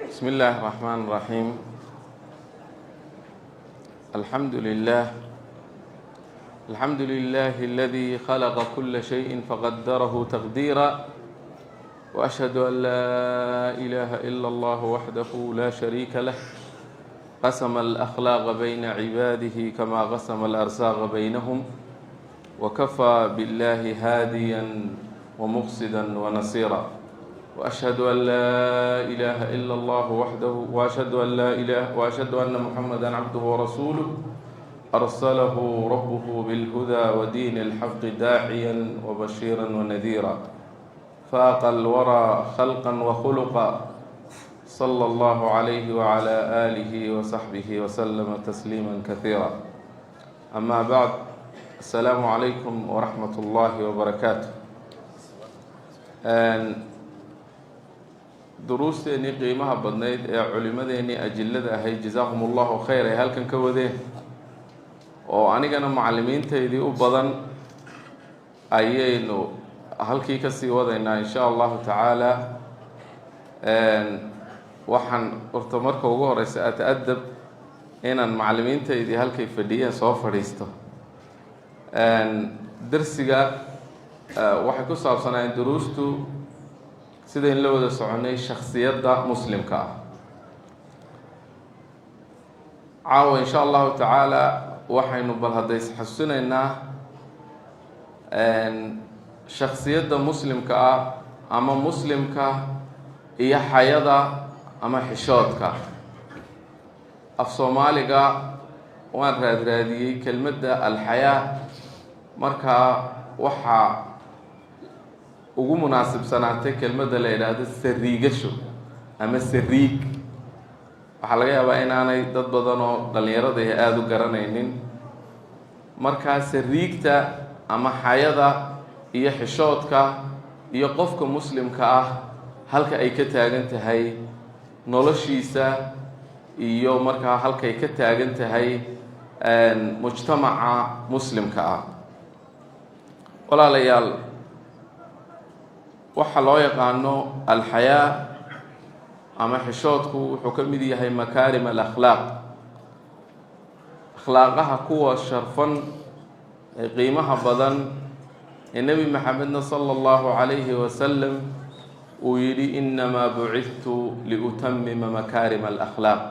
بسم الله الرحمن الرحيم. الحمد لله الذي خلق كل شيء فقدره تقديرا، وأشهد أن لا إله إلا الله وحده لا شريك له، قسم الأخلاق بين عباده كما قسم الأرزاق بينهم، وكفى بالله هاديا ومقصدا ونصيرا، وأشهد أن لا إله إلا الله وحده وأشهد أن محمدا عبده ورسوله أرسله ربه بالهدى ودين الحق داعيا وبشيرا ونذيرا، فاق الورى خلقا وخلقا، صلى الله عليه وعلى آله وصحبه وسلم تسليما كثيرا. أما بعد، السلام عليكم ورحمة الله وبركاته. duruusteennii qiimaha badnayd ee culimadeennii ajillada ahayd jazaahum allahu khayr ay halkan ka wadeen, oo anigana macallimiintaydii u badan, ayaynu halkii ka sii wadaynaa in sha allahu tacaala. waxaan horta marka ugu horeysa ata-adab inaan macallimiintaydii halkay fadhiyeen soo fadhiisto. darsiga waxay ku saabsanayeen duruustu sidayn la wada soconay shaksiyadda muslimka ah. caawa in sha allahu tacaala waxaynu bal hadda isxasuusinaynaa shaksiyadda muslimka ah ama muslimka iyo xayada ama xishoodka. af soomaaliga waan raadraadiyey kelmadda alxayaa, markaa waxaa ugu munaasibsanaatay kelmadda la yidhaahdo sariigasho ama sariig. waxaa laga yaabaa inaanay dad badan oo dhallinyarada iyo aada u garanaynin. markaa sariigta ama xayada iyo xishoodka iyo qofka muslimka ah halka ay ka taagan tahay noloshiisa iyo markaa halkay ka taagan tahay mujtamaca muslimka ah. walaalayaal, waxaa loo yaqaano alxayaa ama xishoodku wuxuu ka mid yahay makaarim alakhlaaq, akhlaaqaha kuwa sharfan ee qiimaha badan ee nebi maxamedna sala allahu calayhi wasalam uu yidhi innamaa bucidtu liutamima makaarima alakhlaaq.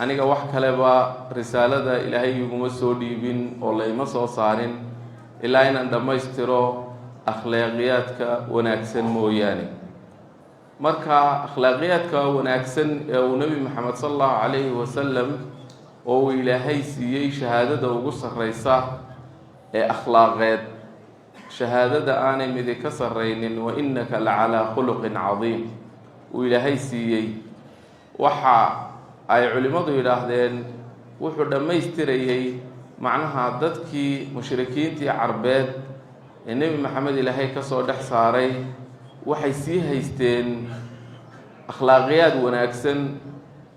aniga wax kaleba risaalada ilaahay iguma soo dhiibin oo layma soo saarin ilaa inaan dhammaystiro akhlaaqiyaadka wanaagsan mooyaane. marka akhlaaqiyaadka wanaagsan ee uu nebi maxamed sala allahu calayhi wasalam oo uu ilaahay siiyey shahaadada ugu sarreysa ee akhlaaqeed, shahaadada aanay midi ka sarreynin, wa innaka la calaa khuluqin cadiim, uu ilaahay siiyey, waxa ay culimmadu yidhaahdeen wuxuu dhammaystirayey macnaha dadkii mushrikiintii carbeed ee nebi maxamed ilaahay ka soo dhex saaray waxay sii haysteen akhlaaqiyaad wanaagsan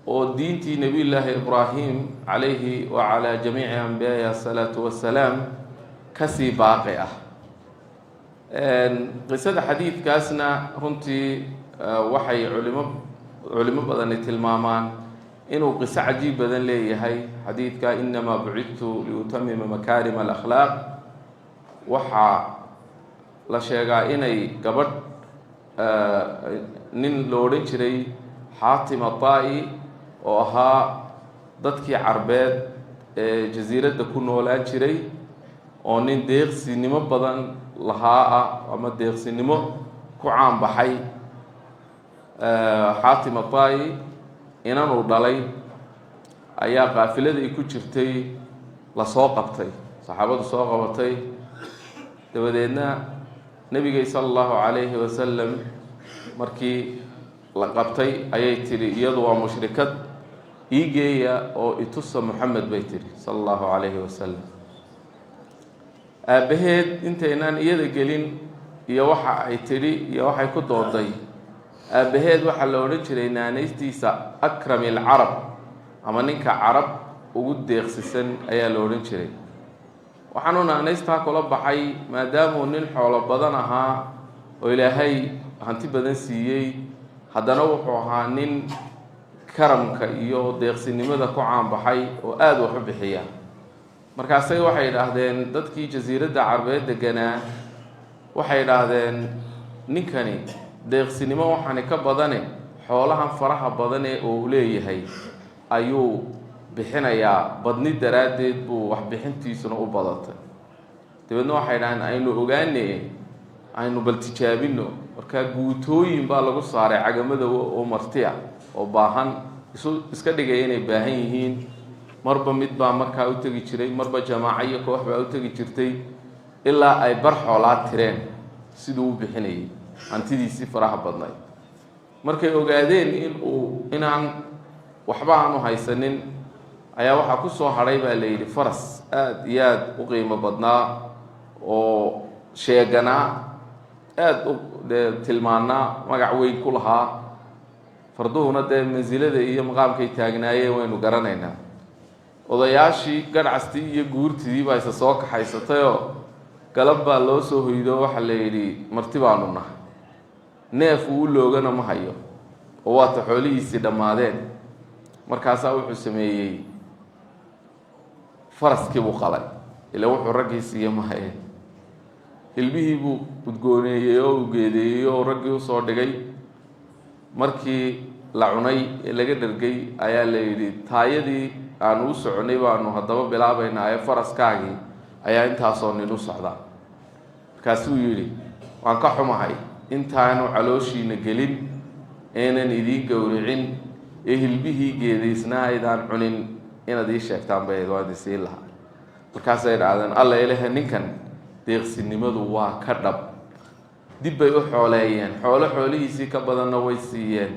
oo diintii nebiyullaahi ibraahim calayhi wa calaa jamiici ambiyaahi asalaatu wassalaam kasii baaqi ah. qisada xadiidkaasna runtii waxay culimo badani tilmaamaan inuu qiso cajiib badan leeyahay. xadiidka innamaa bucidtu liutamima makaarima alakhlaaq waxaa la sheegaa inay gabadh nin lo odhan jiray xaatim ataa-i oo ahaa dadkii carbeed ee jasiiradda ku noolaan jiray, oo nin deeqsinimo badan lahaa ah ama deeqsinimo ku caanbaxay. xaatim ataa-i inanuu dhalay ayaa qaafilada ay ku jirtay lasoo qabtay, saxaabadu soo qabatay. dabadeedna nebigay sala allahu calayhi wasalam markii la qabtay ayay tidhi iyadu waa mushrikad, ii geeya oo itusa moxamed bay tidhi sala allahu calayhi wasalam. aabbaheed intaynaan iyada gelin iyo waxa ay tidhi iyo waxay ku dooday, aabbaheed waxaa la odhan jiray naanaystiisa akrami alcarab ama ninka carab ugu deeqsisan ayaa la odhan jiray. waxaanu naanaystaa kula baxay maadaamuu nin xoolo badan ahaa oo ilaahay hanti badan siiyey, haddana wuxuu ahaa nin karamka iyo deeqsinimada ku caanbaxay oo aada wax u bixiya. markaasay waxay yidhaahdeen dadkii jasiiradda carbeed deganaa, waxay yidhaahdeen ninkani deeqsinimo waxaani ka badane xoolahan faraha badane oo uu leeyahay ayuu bixinayaa, badni daraaddeed buu waxbixintiisuna u badatay. dabeedna waxay yidhahdeen aynu ogaane, aynu bal tijaabino. markaa guutooyin baa lagu saaray cagamada oo martiya oo baahan, iska dhigaya inay baahan yihiin. marba mid baa markaa u tegi jiray, marba jamaaco iyo koox baa u tegi jirtay, ilaa ay bar xoolaa tireen siduu u bixinayay hantidiisii faraha badnayd. markay ogaadeen inaan waxba aanu haysanin, ayaa waxaa ku soo hadhay baa la yidhi faras aada iyo aada u qiimo badnaa oo sheeganaa, aada u tilmaanaa, magac weyn ku lahaa. farduhuna dee mansilada iyo maqaamkay taagnaayeen waynu garanaynaa. odayaashii gadhcastii iyo guurtidii baa isa soo kaxaysatayoo galab baa loo soo hoydo, waxaa la yidhi marti baanu nahay, neef uu loogana ma hayo oo waata xoolihiisii dhammaadeen. markaasaa wuxuu sameeyey faraskii buu qalay, ilaa wuxuu raggiisiiyo ma hayeen. hilbihii buu udgooneeyey oo u geedeeyey oo raggii usoo dhigay. markii la cunay ee laga dhargay ayaa la yidhi taayadii aanu u soconay baanu haddaba bilaabaynaa ee faraskaagii ayaa intaasoo nin u socda. markaasuu yidhi waan ka xumahay intaanu calooshiina gelin, aynan idiin gowricin, ee hilbihii geedaysnaa aydaan cunin inaad ii sheegtaan bay waan idin siin lahaa. markaasay idhaahdeen alla ilahe ninkan deeqsinimadu waa ka dhab. dib bay u xooleeyeen, xoolihiisii ka badanna way siiyeen.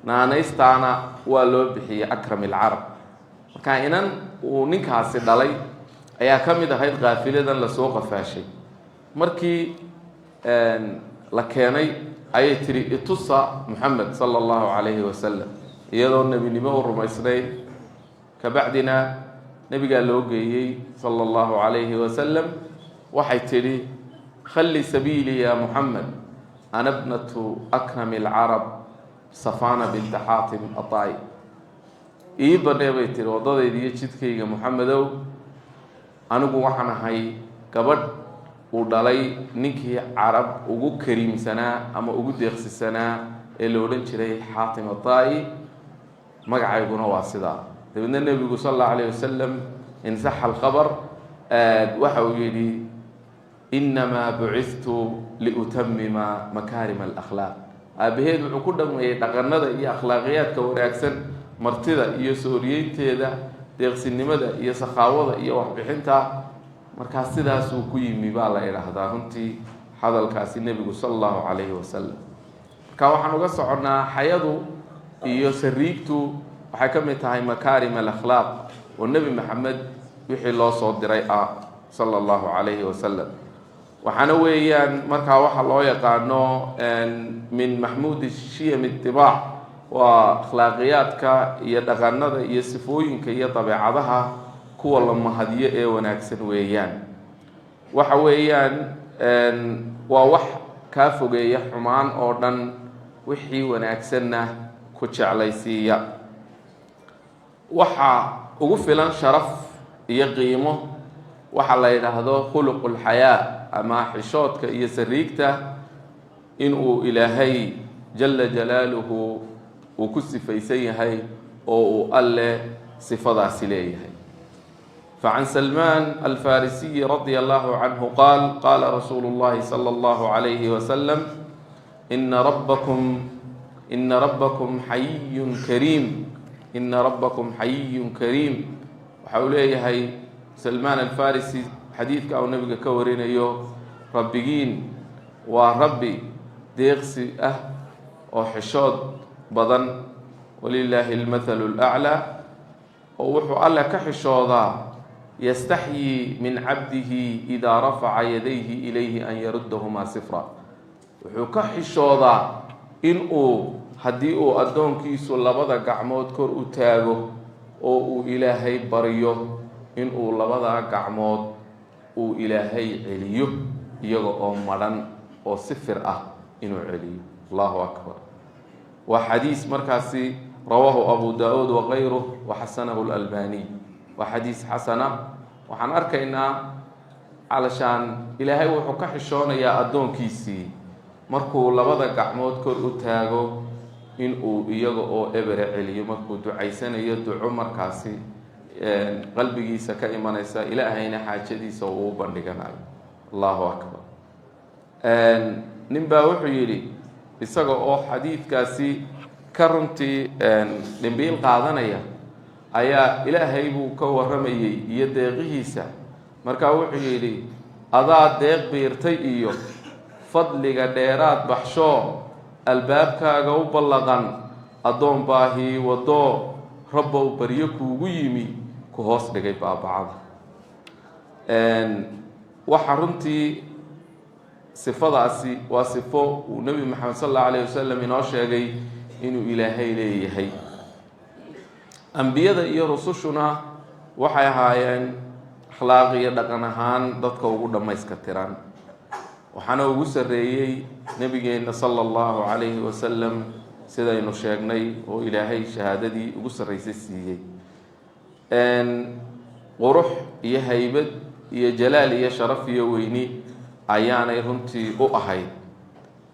naanaystaana waa loo bixiyey akram ilcarab. markaa inan uu ninkaasi dhalay ayaa ka mid ahayd qaafiladan lasoo qafaashay. markii la keenay ayay tiri itusa Muxamed sala allahu calayhi wasalam, iyadoo nebinimo u rumaysnayd. kabacdina nebigaa loo geeyey sala allahu calayhi wasalam. waxay tidhi khalli sabiili ya Muxamed, ana bnatu akrami alcarab safana binta xaatim aطaa'i. ii banee bay tihi waddadayda iyo jidkayga Muxamedow, anigu waxaan ahay gabadh uu dhalay ninkii carab ugu kariimsanaa ama ugu deeqsisanaa ee la odhan jiray xaatim aطaa'i, magacayguna waa sidaa. dabeedna nebigu sal allahu alayh wasalam insaxa alkhabar, waxa uu yidhi inamaa bucithtu liutamima makaarima alakhlaaq. aabaheed wuxuu ku dhameeyey dhaqanada iyo akhlaaqiyaadka wanaagsan, martida iyo sooriyeynteeda, deeqsinimada iyo sakhaawada iyo waxbixinta. markaa sidaasuu ku yimi baa la idhaahdaa runtii hadalkaasi nebigu sala allahu calayhi wasalam. marka waxaan uga soconnaa xayadu iyo sariigtu waxay ka mid tahay makaarim alakhlaaq oo nebi maxamed wixii loo soo diray ah sala allahu calayhi wasalam. waxaana weeyaan markaa waxa loo yaqaano min maxmuudi shiyam itibaac, waa akhlaaqiyaadka iyo dhaqanada iyo sifooyinka iyo dabeecadaha kuwa la mahadiyo ee wanaagsan weeyaan. waxa weeyaan waa wax kaa fogeeya xumaan oo dhan, wixii wanaagsanna ku jeclaysiiya. waxaa ugu filan sharaf iyo qiimo waxa la yidhaahdo khuluqulxayaa ama xishoodka iyo sariigta, inuu ilaahay jala jalaaluhu uu ku sifaysan yahay oo uu alle sifadaasi leeyahay. فعن سلمان الفارسي رضي الله عنه قال قال رسول الله صلى الله عليه وسلم إن ربكم حي كريم إن ربكم حي كريم. وحوليه هي سلمان الفارسي حديث أو نبي كورين أيوه ربيين وربي ديغسي وحشود بدن ولله المثل الأعلى. ووحو الله كحشوضا يستحيي من عبده إذا رفع يديه إليه أن يردهما صفرا. wuxuu ka xishoodaa inuu haddii uu addoonkiisu labada gacmood kor u taago oo uu ilaahay baryo inuu labada gacmood uu ilaahay celiyo iyaga oo madhan oo sifir ah inuu celiyo. allahu akbar. waa xadiis markaasi رواه أبو داود وغيره وحسنه الألباني وحديث حسنة وحن أركينا علشان إلهي وحكا حشون يا أدون كيسي مركو لبدا قعمود كور أتاغو إنو إيغو أو إبرع علي مركو دعيسان يدعو مركاسي قلبي سكا إيمانيسا إلهينا حاجدي سوء بندقنا الله أكبر نبا وحيلي isaga oo xadiidkaasi ka runtii dhimbiil qaadanaya ayaa ilaahay buu ka waramayay iyo deeqihiisa markaa wuxuu yidhi adaa deeq biirtay iyo fadliga dheeraad baxsho albaabkaaga u ballaqan addoon baahii waddo rabbow baryo kuugu yimi ku hoos dhigay baabacada waxa runtii sifadaasi waa sifo uu nabi maxamed sallallahu alayhi wasallam inoo sheegay inuu ilaahay leeyahay ambiyada iyo rusushuna waxay ahaayeen akhlaaq iyo dhaqan ahaan dadka ugu dhamayska tiran waxaana ugu sareeyay nabigeena sallallahu alayhi wasallam sidaynu sheegnay oo ilaahay shahaadadii ugu sareysay siiyay qurux iyo haybad iyo jalaal iyo sharaf iyo weyni ayaanay runtii u ahayd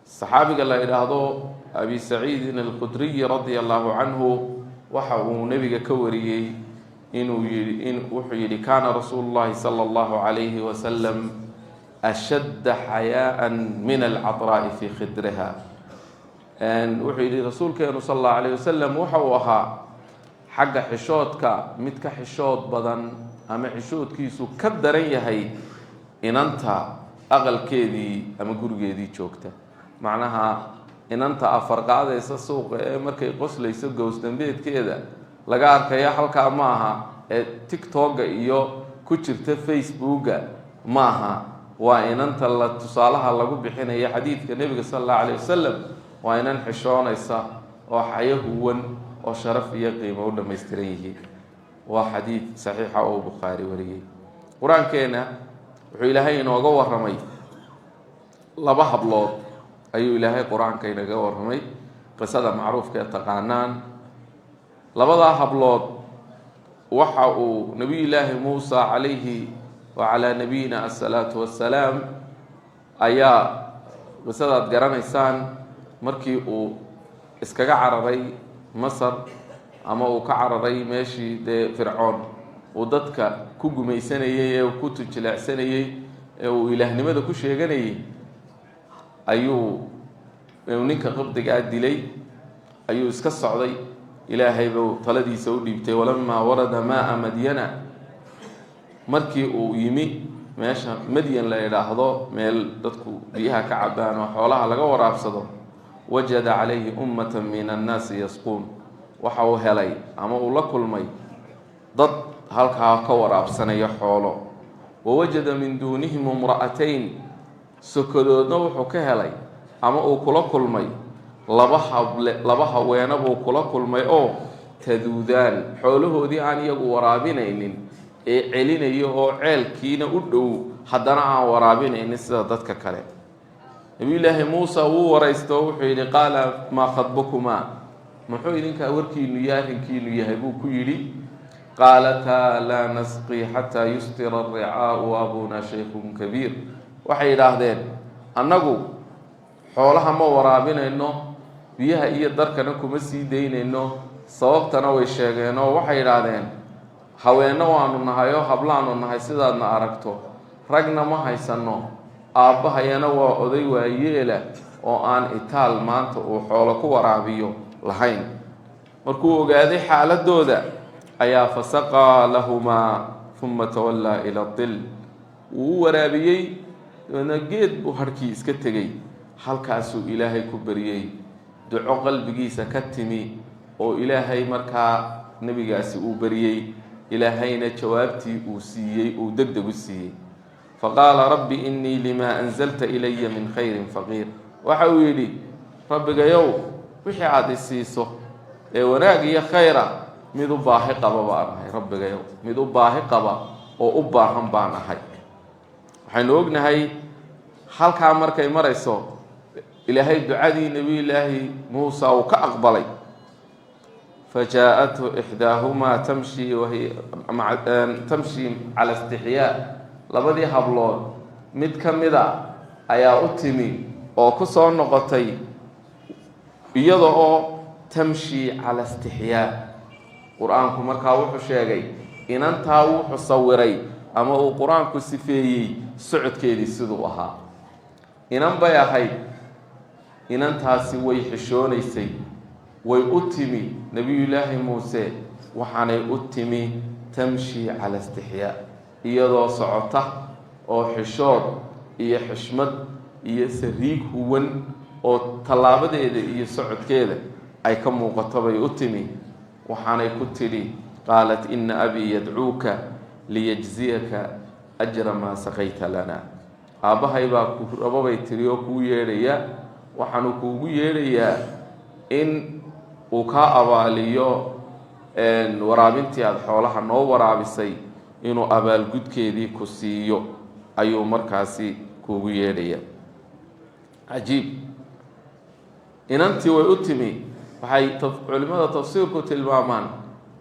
saxaabiga la yidhaahdo abi saciidin alkhudriy radia allahu canhu waxa uu nebiga ka wariyey wuxuu yidhi kaana rasuulu llahi sala allahu calayhi wasalam ashadda xayaa'an min alcadraa'i fii khidriha wuxuu yidhi rasuulkeenu sala allahu alayh wasalam waxa uu ahaa xagga xishoodka mid ka xishood badan ama xishoodkiisu ka daran yahay inanta aqalkeedii ama gurigeedii joogta macnaha inanta afarqaadaysa suuqa ee markay qoslayso gowsdambeedkeeda laga arkaya halkaa ma aha ee tiktoka iyo ku jirta facebooka ma aha waa inanta la tusaalaha lagu bixinaya xadiidka nebiga sala allahu alayh wasalam waa inan xishoonaysa oo xayo huwan oo sharaf iyo qiimo u dhammaystiran yihiin waa xadiid saxiixa oo bukhaari wariyey qur-aankeena wuxuu ilaahay inooga waramay laba hablood ayuu ilaahay qur-aanka inaga waramay qisada macruufka ee taqaanaan labadaa hablood waxa uu nabiyullaahi muusa calayhi wacalaa nabiyina assalaatu wassalaam ayaa qisadaad garanaysaan markii uu iskaga cararay masar ama uu ka cararay meeshii dee fircoon uu dadka ku gumaysanayay ee ku tujileecsanayay ee uu ilaahnimada ku sheeganayay ayuu ninka qabdigaa dilay ayuu iska socday ilaahay buu taladiisa u dhiibtay walamaa warada maaa madyana markii uu yimi meesha madyan la yidhaahdo meel dadku biyaha ka cabaan oo xoolaha laga waraabsado wajada calayhi ummatan min annaasi yasquun waxa uu helay ama uu la kulmay dad halkaa ka waraabsanaya xoolo wawajada min duunihim imra'atayn sokodoodna wuxuu ka helay ama uu kula kulmay laba haweena buu kula kulmay oo taduudaan xoolahoodii aan iyagu waraabinaynin ee celinayo oo ceelkiina u dhow haddana aan waraabinaynin sida dadka kale nabiyullaahi muusa wuu waraysto wuxuu yidhi qaala maa khadbukumaa muxuu idinkaa warkiinu iyo arrinkiinu yahay buu ku yidhi qaalataa laa nasqii xataa yustira alricaau abuna shaykhun kabiir waxay yidhaahdeen annagu xoolaha ma waraabinayno biyaha iyo darkana kuma sii daynayno sababtana way sheegeen oo waxay yidhaahdeen haweenno waanu nahay oo hablaanu nahay sidaadna aragto ragna ma haysanno aabbahayana waa oday waayeela oo aan itaal maanta uu xoolo ku waraabiyo lahayn markuu ogaaday xaaladooda ayaa fasaqaa lahumaa uma tawallaa ila dil wuu u waraabiyey dabeedna geed buu harkii iska tegey halkaasuu ilaahay ku baryey duco qalbigiisa ka timi oo ilaahay markaa nebigaasi uu baryey ilaahayna jawaabtii uu siiyey uu deg deg u siiyey faqaala rabbi innii limaa anzalta ilaya min khayrin faqiir waxa uu yidhi rabbigayow wixii aada i siiso ee wanaag iyo khayra mid u baahi qaba baan ahay rabbigayow mid u baahi qaba oo u baahan baan ahay waxaynu ognahay halkaa markay marayso ilaahay ducadii nebiyullaahi muusa uu ka aqbalay فجاءته إحداهما تمشي على استحياء لبدي هبلون mid ka mida ayaa u timi oo ku soo noqotay iyada oo tamshi ala istihyaa quraanku markaa wuxuu sheegay inantaa wuxuu sawiray ama uu quraanku sifeeyay socodkeedii sidoo ahaa inan bay ahayd inantaasi way xishoonaysay way u timi nabiyullaahi muuse waxaanay u timi tamshi ala istihyaa iyadoo socota oo xishood iyo xishmad iyo sariig huwan oo talaabadeeda iyo socodkeeda ay ka muuqato bay u timi waxaanay ku tiri qaalat inna abi yad'uuka liyajziyaka ajra ma saqayta lana aabahay baa ku rabay tiri oo ku yeedhaya waxaanu kuugu yeedhayaa in uu ka abaaliyo waraabintii aad xoolaha noo waraabisay inuu abaalgudkeedii ku siiyo ayuu markaasi kuugu yeedhaya cajiib inantii way u timi waxay culimada tafsiirku tilmaamaan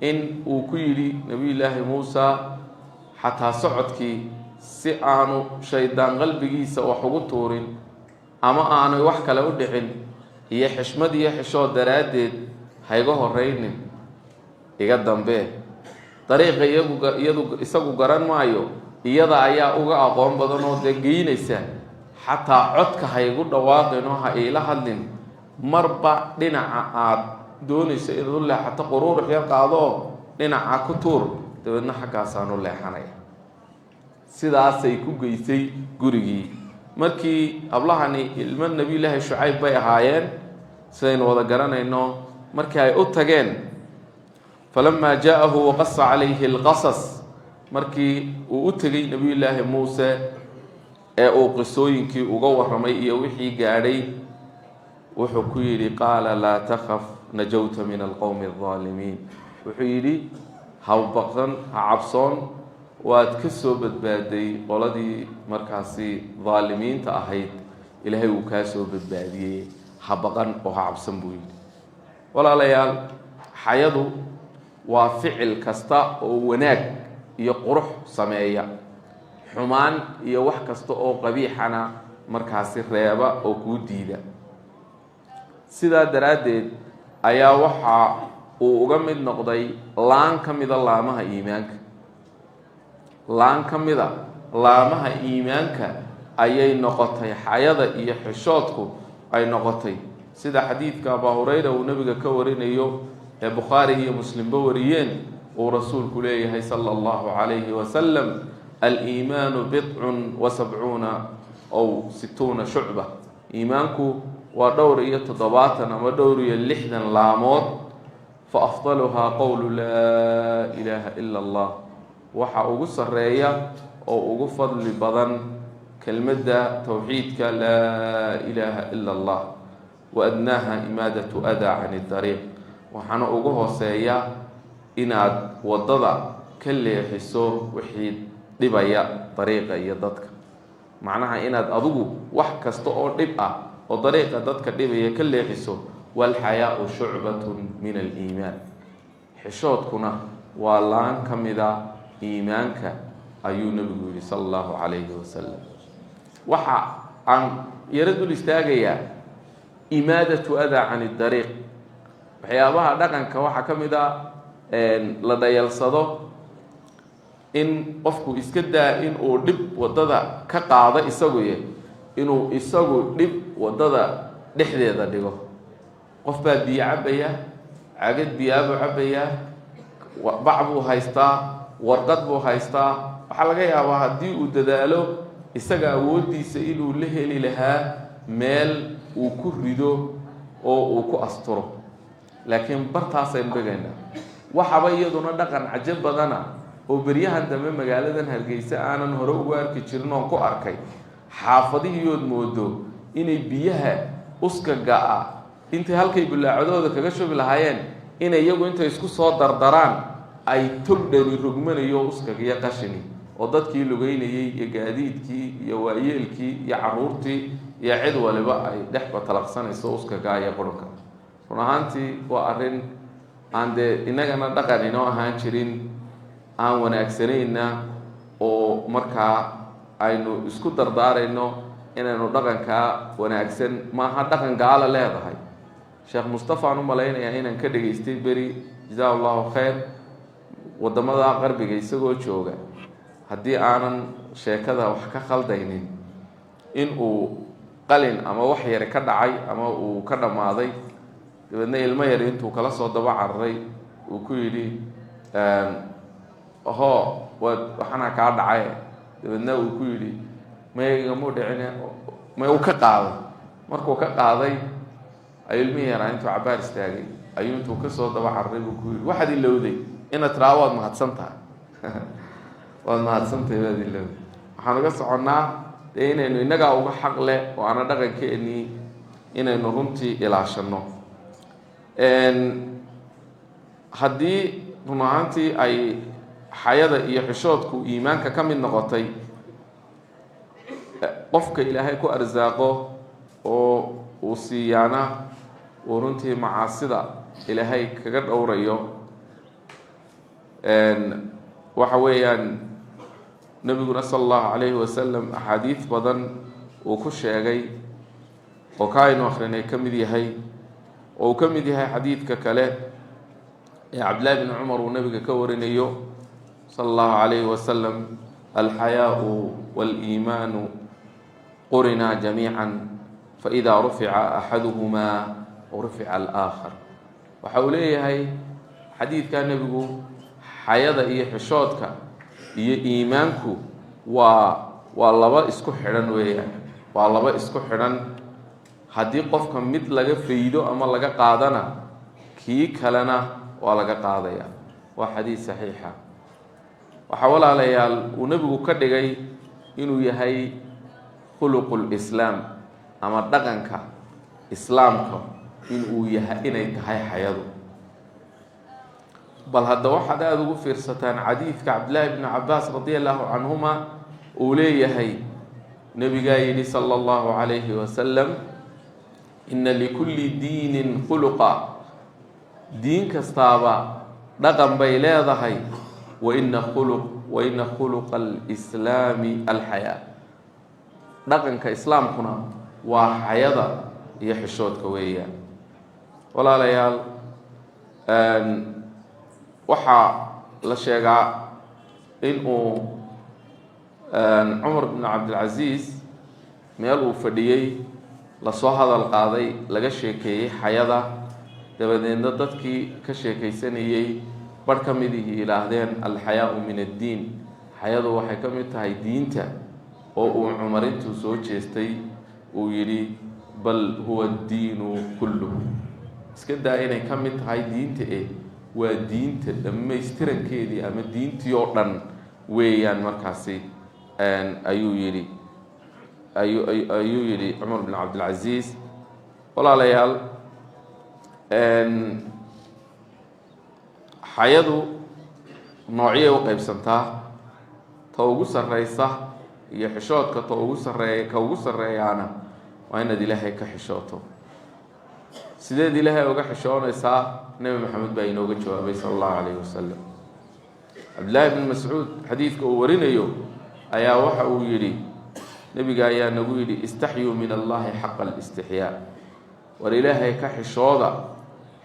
in uu ku yidhi nabiyullaahi muusa xataa socodkii si aanu shaydaan qalbigiisa wax ugu tuurin ama aanay wax kale u dhicin iyo xishmad iyo xishood daraaddeed hayga horraynin iga dambe dariiqa isagu garan maayo iyada ayaa uga aqoon badan oo geynaysa xataa codka haygu dhawaaqin oo ha ila hadlin marba dhinaca aad doonayso inaad u leexato quruurux yar qaado dhinaca ku tuur dabeedna xaggaasaan u leexanaya sidaasay ku geysay gurigii markii ablahani ilmo nabiyullaahi shucayb bay ahaayeen sidaynu wada garanayno markii ay u tageen falamaa jaa'ahu waqasa calayhi alqasas markii uu u tegay nabiyullaahi muuse ee uu qisooyinkii uga warramay iyo wixii gaadhay wuxuu ku yidhi qaala laa takhaf najawta min alqowmi aldaalimiin wuxuu yidhi ha baqan ha cabsoon waad ka soo badbaaday qoladii markaasi daalimiinta ahayd ilaahay uu kaa soo badbaadiyey ha baqan oo ha cabsan buu yidhi walaalayaal xayadu waa ficil kasta oo wanaag iyo qurux sameeya xumaan iyo wax kasta oo qabiixana markaasi reeba oo kuu diida sidaa daraaddeed ayaa waxa uu uga mid noqday laan ka mida laamaha iimaanka laan ka mida laamaha iimaanka ayay noqotay xayada iyo xishoodku ay noqotay sida xadiidka abaa hurayra uu nabiga ka warinayo ee bukhaari iyo muslimba wariyeen uu rasuulku leeyahay sala allahu calayhi wasalam aliimaanu bidcun wa sabcuuna aw situuna shucba iimaanku waa dhowr iyo 70 ama dhowr iyo 60 laamood fa afdaluhaa qowlu laa ilaaha ila allah waxa ugu sareeya oo ugu fadli badan kelmadda tawxiidka laa ilaaha ila allah wa adnaaha imaadatu adaa can dariiq waxaana ugu hooseeya inaad wadada ka leexiso wixii dhibaya dariiqa iyo dadka macnaha inaad adigu wax kasta oo dhib ah oo dariiqa dadka dhibaya ka leexiso wal hayaa'u shu'batun min al iimaan xishoodkuna waa laan kamida iimaanka ayuu nabigu yiri sallallahu alayhi wasallam waxa aan yaradul istaagaya imaadatu adaa can dariiq waxyaabaha dhaqanka waxa kamida la dayalsado in qofku iska daa in uu dhib wadada ka qaado inuu isagu dhib wadada dhexdeeda dhigo qof baa biyo cabaya cagad biyo cabaya bac buu haystaa warqad buu haystaa waxa laga yaabaa haddii uu dadaalo isaga awoodiisa inuu la heli lahaa meel uu ku rido oo uu ku asturo laakiin bartaasaynu dhigayna waxaba iyaduna dhaqan cajab badana oo beryahan dambe magaaladan Hargeysa aanan hore ugu arki jirin oo ku arkay xaafadihiyood moodo inay biyaha uskaga intay halkay bilaacadooda kaga shubi lahaayeen inay iyagu intay isku soo dardaraan ay togdhani rogmanayo uskaga iyo qashini oo dadkii lugeynayay iyo gaadiidkii iyo waayeelkii iyo caruurtii iyo cid waliba ay dhexba talaqsanayso uskaga iyo qurunka run ahaantii waa arrin aan dee innagana dhaqan inoo ahaan jirin aan wanaagsanayna oo markaa aynu isku dardaarayno inaynu dhaqankaa wanaagsan maaha dhaqan gaala leedahay. sheekh mustafa aan u malaynayaa inaan ka dhegaystay beri jazaa allahu khayr waddamada qarbiga isagoo jooga, haddii aanan sheekada wax ka khaldaynin in uu qalin ama wax yari ka dhacay ama uu ka dhammaaday, dabeedna ilmo yari intuu kala soo daba cararay uu ku yidhi hoo waxana kaa dhacay, dabeedna uu ku yidhi maygamu dhicine may uu ka qaaday. markuu ka qaaday ayuu ilmihii yaraa intuu cabaar istaagay ayuu intuu kasoo daba cararay buu ku yidhi waxaad ilowday inaad tiraa waad mahadsan tahay waad mahadsantahay waad ilowday. waxaan uga soconnaa dee inaynu innagaa uga xaq leh oo aana dhaqankeennii inaynu runtii ilaashanno. haddii run ahaantii ay xayada iyo xishoodku iimaanka ka mid noqotay, qofka ilaahay ku arsaaqo oo uu siiyaana uu runtii macaasida ilaahay kaga dhowrayo, waxa weeyaan nebiguna sala allahu calayhi wasalam axaadiid badan uu ku sheegay oo ka aynu akrinay ka mid yahay, oo uu ka mid yahay xadiidka kale ee cabdillahi bni cumar uu nebiga ka warinayo sala allahu calayhi wasalam alxayaau waaliimaanu qurinaa jamiican faidaa rufica axaduhumaa rufica alaakhar. waxa uu leeyahay xadiidkaa nebigu xayada iyo xishoodka iyo iimaanku waa laba isku xidhan weeyaan, waa laba isku xidhan. haddii qofka mid laga faydo ama laga qaadana kii kalena waa laga qaadaya. waa xadiid saxiixa. waxaa walaalayaal uu nebigu ka dhigay inuu yahay khuluqul islaam ama dhaqanka islaamka inay tahay xayadu. bal hadda waxaad aada ugu fiirsataan xadiidka cabdillaahi bni cabaas radia allahu canhuma uu leeyahay nebigaa yidhi sala allahu calayhi wasalam ina likulli diinin khuluqa, diin kastaaba dhaqan bay leedahay, waina khuluqa alislaami alxayaa, dhaqanka islaamkuna waa xayada iyo xishoodka weeyaan. walaalayaal waxaa la sheegaa inuu cumar bn cabdilcasiis meel uu fadhiyey lasoo hadal qaaday, laga sheekeeyey xayada, dabadeedna dadkii ka sheekaysanayey barh ka midihii yidhaahdeen alxayaau min addiin, xayadu waxay ka mid tahay diinta, oo uu cumar intuu soo jeestay uu yidhi bal huwa addiinu kulluhu, iska daa inay ka mid tahay diinta waa diinta dhammaystirankeedii ama diintii oo dhan weeyaan. markaasi ayuu yidhi cumar bin cabdilcasiis. walaalayaal xayadu noocyay u qaybsantaa. ta ugu sarreysa iyo xishoodka ka ugu sarreeyaana waa inaad ilaahay ka xishooto. sideed ilaahay uga xishoonaysaa? nebi maxamed baa inooga jawaabay sala allahu calayhi wasalam. cabdillaahi bni mascuud xadiidka uu warinayo ayaa waxa uu yidhi, nebiga ayaa nagu yidhi istaxyuu min allahi xaqa alistixyaa, war ilaahay ka xishooda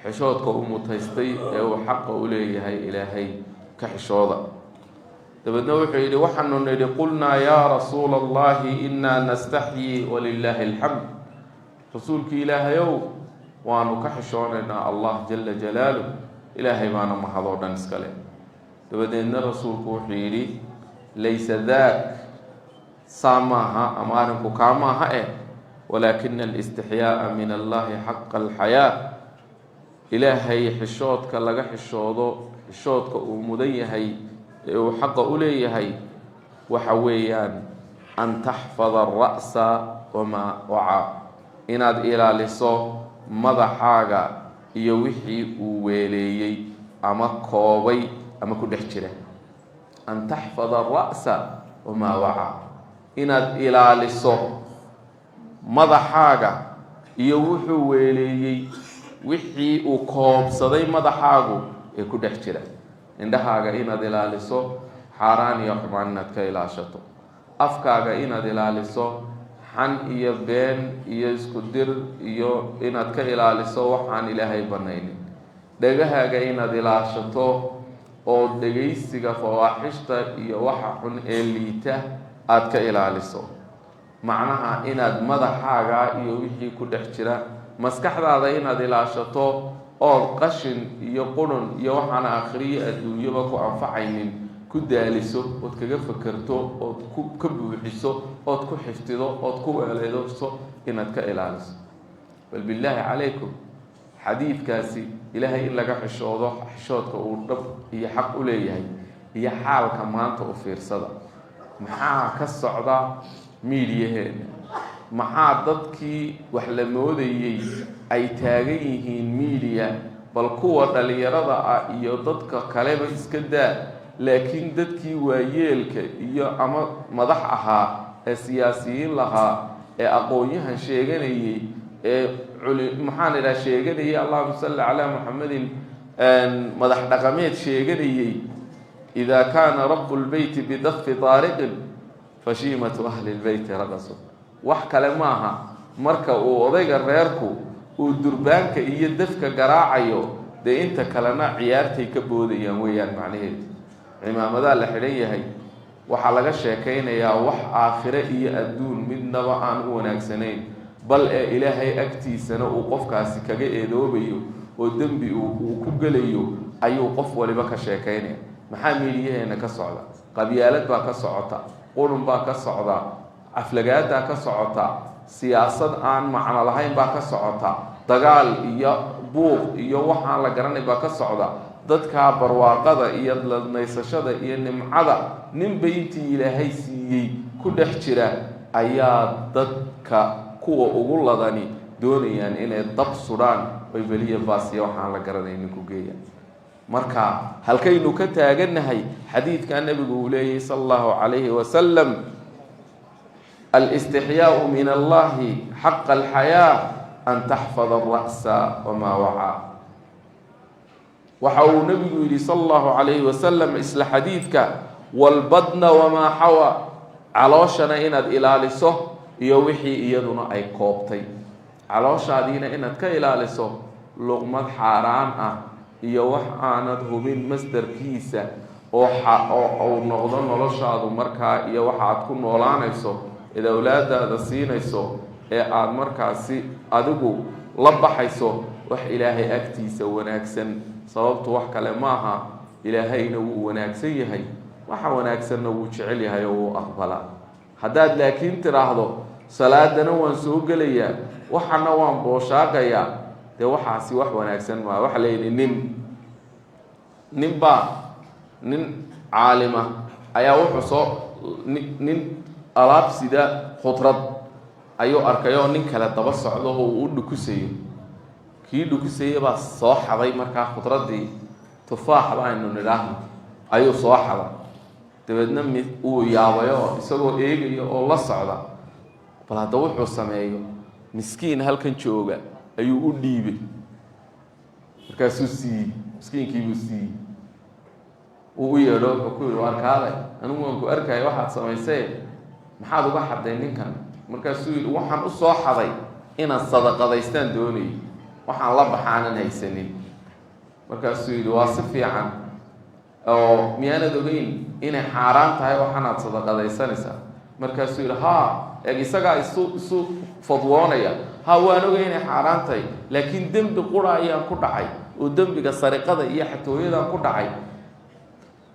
xishoodka u mutaystay ee uu xaqa u leeyahay ilaahay ka xishooda. dabeedna wuxuu yidhi waxaanu nidhi qulnaa yaa rasuula allahi innaa nastaxyii walilaahi alxamd, rasuulkii ilaahayow waanu ka xishoonaynaa allah jala jalaaluh, ilaahay baana mahadoo dhan iskale. dabadeedna rasuulku wuxuu yidhi laysa daak, saa maaha ama arrinku kaa maaha walaakina alistixyaa'a min allahi xaqa alxayaa, ilaahay xishoodka laga xishoodo, xishoodka uu mudan yahay ee uu xaqa u leeyahay waxa weeyaan an taxfada ara'sa wamaa wacaa, inaad ilaaliso madaxaaga iyo wixii uu weeleeyey ama koobay ama ku dhex jira. an taxfada ara'sa wamaa wacaa, inaad ilaaliso madaxaaga iyo wuxuu weeleeyey wixii uu koobsaday madaxaagu ee ku dhex jira. indhahaaga inaad ilaaliso xaaraan iyo xumaan inaad ka ilaashato, afkaaga inaad ilaaliso xan iyo been iyo isku dir iyo inaad ka ilaaliso waxaan ilaahay banaynin, dhegahaaga inaad ilaashato oo dhegaysiga fawaaxishta iyo waxa xun ee liita aad ka ilaaliso. macnaha inaad madaxaaga iyo wixii ku dhex jira, maskaxdaada inaad ilaashato oo qashin iyo qurun iyo waxaan aakhiriyo adduunyaba ku anfacaynin ku daaliso ood kaga fakerto ood ka buuxiso ood ku xifdido ood ku weeleedoso inaad ka ilaaliso. bal billaahi calaykum xadiidkaasi ilaahay in laga xishoodo, xishoodka uu dhab iyo xaq u leeyahay iyo xaalka maanta u fiirsada. maxaa ka socda miidiyaheena? maxaa dadkii wax la moodayey ay taagan yihiin miidiya? bal kuwa dhalinyarada ah iyo dadka kaleba iska daa, laakiin dadkii waayeelka iyo ama madax ahaa ee siyaasiyiin lahaa ee aqoon-yahan sheeganayey ee maxaan idhaha sheeganayay allahuma salli calaa muxamedin madax dhaqameed sheeganayey idaa kaana rabu lbeyti bidafi taariqin fashiimatu ahli lbeyti raqasu. wax kale maaha marka uu odayga reerku uu durbaanka iyo dafka garaacayo dee inta kalena ciyaartay ka boodayaan weeyaan macnaheedu. cimaamadaa la xidhan yahay waxaa laga sheekaynayaa wax aakhire iyo adduun midnaba aan u wanaagsanayn, bal ee ilaahay agtiisana uu qofkaasi kaga eedoobayo oo dembi uu ku gelayo ayuu qof waliba ka sheekaynaya. maxaa miidiyaheena ka socda? qabyaalad baa ka socota, qurun baa ka socda, aflagaadaa ka socota, siyaasad aan macno lahayn baa ka socota, dagaal iyo buuq iyo waxaan la garanay baa ka socda. dadkaa barwaaqada iyo ladnaysashada iyo nimcada ninba intii ilaahay siiyey ku dhex jira ayaa dadka kuwa ugu ladani doonayaan inay dab sudhaan oy beliya baasiya waxaan la garanaynin ku geeyaan. marka halkaynu ka taagannahay xadiidkaa nabigu uu leeyahay sala allahu calayhi wasalam, alistixyaau min allahi xaqa alxayaa an taxfada alra'sa wamaa wacaa. waxa uu nabigu yidhi sala allahu calayhi wasalam isla xadiidka, walbadna wamaa xawa, calooshana inaad ilaaliso iyo wixii iyaduna ay koobtay. calooshaadiina inaad ka ilaaliso luqmad xaaraan ah iyo wax aanad hubin masdarkiisa oo uu noqdo noloshaadu markaa iyo waxa aad ku noolaanayso eed awlaadaada siinayso ee aad markaasi adigu la baxayso wax ilaahay agtiisa wanaagsan. sababtu wax kale maaha, ilaahayna wuu wanaagsan yahay, waxa wanaagsanna wuu jecel yahay oo wuu aqbalaa. haddaad laakiin tiraahdo salaadana waan soo gelayaa waxana waan booshaaqayaa, dee waxaasi wax wanaagsan maaha. waxa layidhi nin caalima ayaa wuxuu soo nin alaab sida khudrad ayuu arkay oo nin kale daba socdo oo uu dhukusayo. kii dhukusayay baa soo xaday markaa khudraddii tufaax baaynu nidhaahno ayuu soo xaday. dabeedna uu yaabayo isagoo eegaya oo la socda, bal hadda wuxuu sameeyo miskiin halkan jooga ayuu u dhiibay. markaasuu siiyey, miskiinkiibuu siiyey. uu u yeedho wuxuu ku yidhi warkaale anigu waan ku arkaya waxaad samaysee maxaad uga xaday ninkan? markaasuu yidhi waxaan u soo xaday inaan sadaqadaystaan doonayay, waxaan la baxaanan haysanin. markaasuu yidhi waa si fiican oo miyaanad ogeyn inay xaaraan tahay waxaanaad sadaqadaysanaysaa? markaasuu yidhi haa, isagaa isu fadwoonaya, haa waan ogay inay xaaraan tahay, laakiin dembi qura ayaan ku dhacay oo dembiga sariqada iyo xatooyadaan ku dhacay.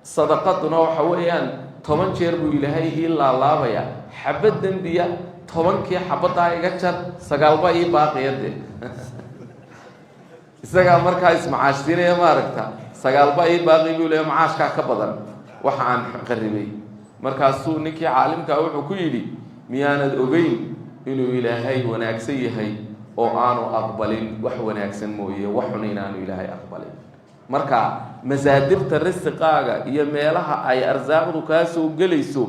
sadaqaduna waxa weeyaan 10 jeer buu ilaahay ii laalaabaya, xabad dembiya 10kii xabaddaa iga jar 9 ii baaqiyade. isagaa markaa ismacaashsiinaya maaragta, 9 ii baaqi buu leeyahay macaashkaa ka badan waxa aan qaribay. markaasuu ninkii caalimkaa wuxuu ku yidhi miyaanad ogeyn inuu ilaahay wanaagsan yahay oo aanu aqbalin wax wanaagsan mooye wax xun inaanu ilaahay aqbalin. marka masaadirta risqaaga iyo meelaha ay arsaaqdu kaa soo gelayso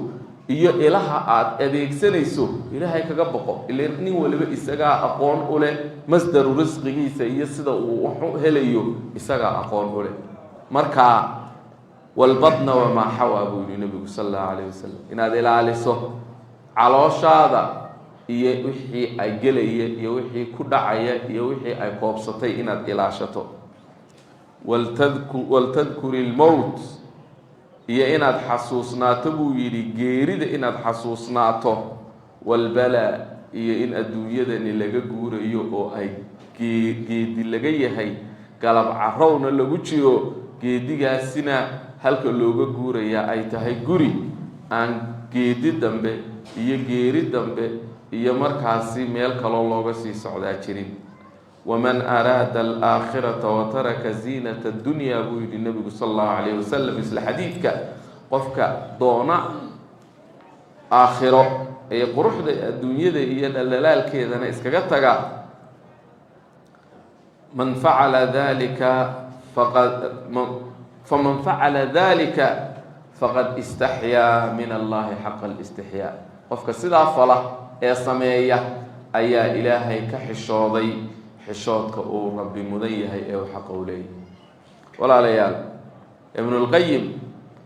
iyo ilaha aad adeegsanayso ilaahay kaga baqo ilaa nin waliba isaga aqoon u leh masdaru risqigiisa iyo sida uu wax helayo isaga aqoon u leh marka walbadna wama hawa buu nabigu sallallahu alayhi wasallam inaad ilaaliso calooshaada iyo wixii ay galaya iyo wixii ku dhacaya iyo wixii ay qoobsatay inaad ilaashato waltadhkuri almawt iyo inaad xasuusnaato buu yiri geerida inaad xasuusnaato walbala iyo in adduunyadani laga guurayo oo ay geedi laga yahay galab carowna lagu jiro geedigaasina halka looga guuraya ay tahay guri aan geedi dambe iyo geeri dambe iyo markaasi meel kale looga sii socdaa jirin waman arada al-aakhirata wa taraka zinata ad-dunya buu yiri nabigu sallallahu alayhi wasallam isla xadiidka qofka doona aakhiro ee quruxda adduunyada iyo dhalaalkeedana iskaga taga man fa'ala dhalika فمن فعل ذلك فقد استحيا من الله حق الاستحياء qofka sida fala ee sameeya ayaa ilaahay ka xishooday xishoodka uu rabbi mudan yahay ee xaq u leeyahay walaalayaal ibn al-qayyim